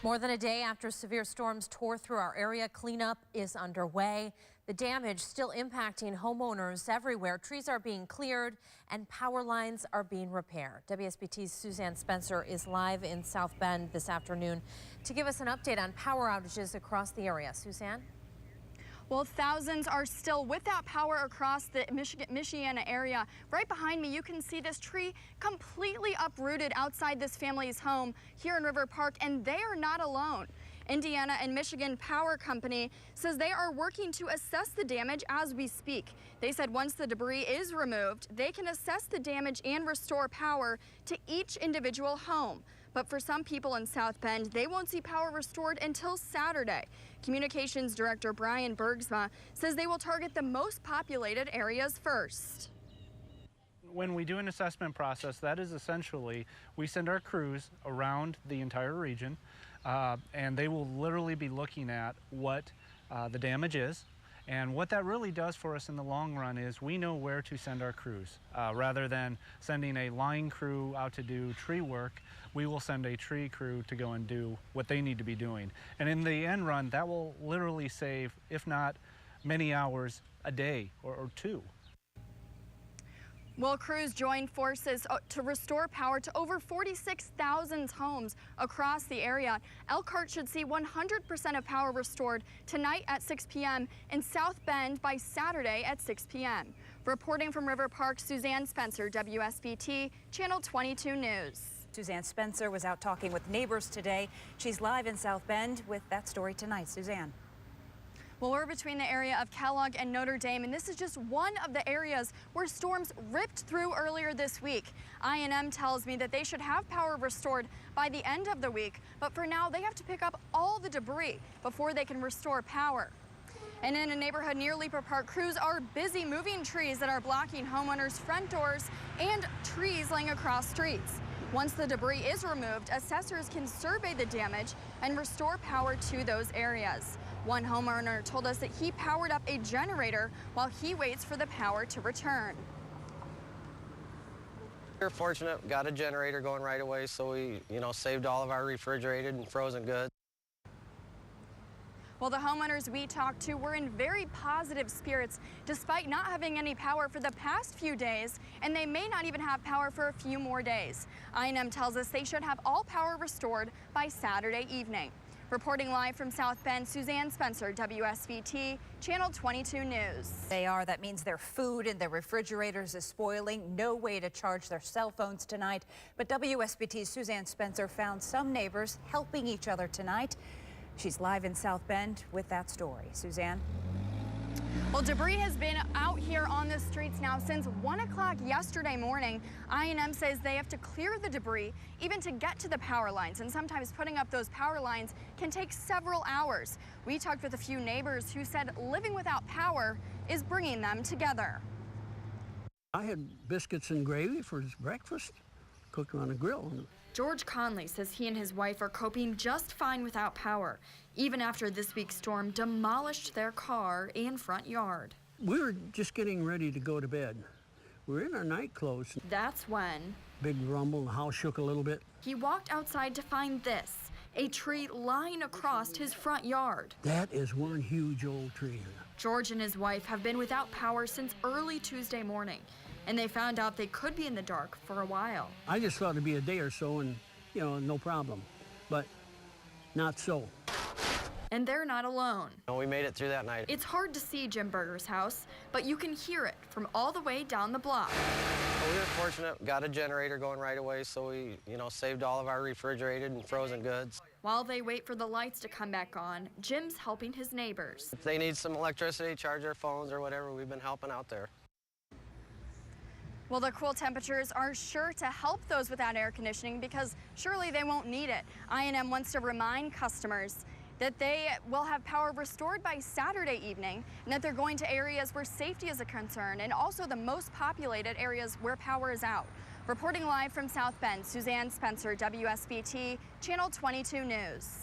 More than a day after severe storms tore through our area, cleanup is underway. The damage still impacting homeowners everywhere. Trees are being cleared and power lines are being repaired. WSBT's Suzanne Spencer is live in South Bend this afternoon to give us an update on power outages across the area. Suzanne? Well, thousands are still without power across the Michiana area. Right behind me, you can see this tree completely uprooted outside this family's home here in River Park, and they are not alone. Indiana and Michigan Power Company says they are working to assess the damage as we speak. They said once the debris is removed, they can assess the damage and restore power to each individual home. But for some people in South Bend, they won't see power restored until Saturday. Communications Director Brian Bergsma says they will target the most populated areas first. When we do an assessment process, that is essentially, we send our crews around the entire region, and they will literally be looking at what the damage is. And what that really does for us in the long run is we know where to send our crews. Rather than sending a line crew out to do tree work, we will send a tree crew to go and do what they need to be doing. And in the end run, that will literally save, if not many hours, a day or two. Well, crews joined forces to restore power to over 46,000 homes across the area. Elkhart should see 100% of power restored tonight at 6 p.m. and South Bend by Saturday at 6 p.m. Reporting from River Park, Suzanne Spencer, WSBT, Channel 22 News. Suzanne Spencer was out talking with neighbors today. She's live in South Bend with that story tonight. Suzanne. Well, we're between the area of Kellogg and Notre Dame, and this is just one of the areas where storms ripped through earlier this week. I&M tells me that they should have power restored by the end of the week, but for now they have to pick up all the debris before they can restore power. And in a neighborhood near Leaper Park, crews are busy moving trees that are blocking homeowners' front doors and trees laying across streets. Once the debris is removed, assessors can survey the damage and restore power to those areas. One homeowner told us that he powered up a generator while he waits for the power to return. We're fortunate, got a generator going right away, so we, saved all of our refrigerated and frozen goods. Well, the homeowners we talked to were in very positive spirits despite not having any power for the past few days, and they may not even have power for a few more days. I&M tells us they should have all power restored by Saturday evening. Reporting live from South Bend, Suzanne Spencer, WSBT, Channel 22 News. That means their food in their refrigerators is spoiling. No way to charge their cell phones tonight. But WSBT's Suzanne Spencer found some neighbors helping each other tonight. She's live in South Bend with that story. Suzanne. Well, debris has been out here on the streets now since 1 o'clock yesterday morning. I&M says they have to clear the debris even to get to the power lines, and sometimes putting up those power lines can take several hours. We talked with a few neighbors who said living without power is bringing them together. I had biscuits and gravy for breakfast, cooked on a grill. George Conley says he and his wife are coping just fine without power, even after this week's storm demolished their car and front yard. We were just getting ready to go to bed. We're in our night clothes. That's when big rumble, the house shook a little bit. He walked outside to find this, a tree lying across his front yard. That is one huge old tree. George and his wife have been without power since early Tuesday morning, and they found out they could be in the dark for a while. I just thought it'd be a day or so and, no problem, but not so. And they're not alone. We made it through that night. It's hard to see Jim Berger's house, but you can hear it from all the way down the block. Well, we were fortunate, got a generator going right away, so we, saved all of our refrigerated and frozen goods. While they wait for the lights to come back on, Jim's helping his neighbors. If they need some electricity, charge their phones or whatever, we've been helping out there. Well, the cool temperatures are sure to help those without air conditioning because surely they won't need it. I&M wants to remind customers that they will have power restored by Saturday evening and that they're going to areas where safety is a concern and also the most populated areas where power is out. Reporting live from South Bend, Suzanne Spencer, WSBT, Channel 22 News.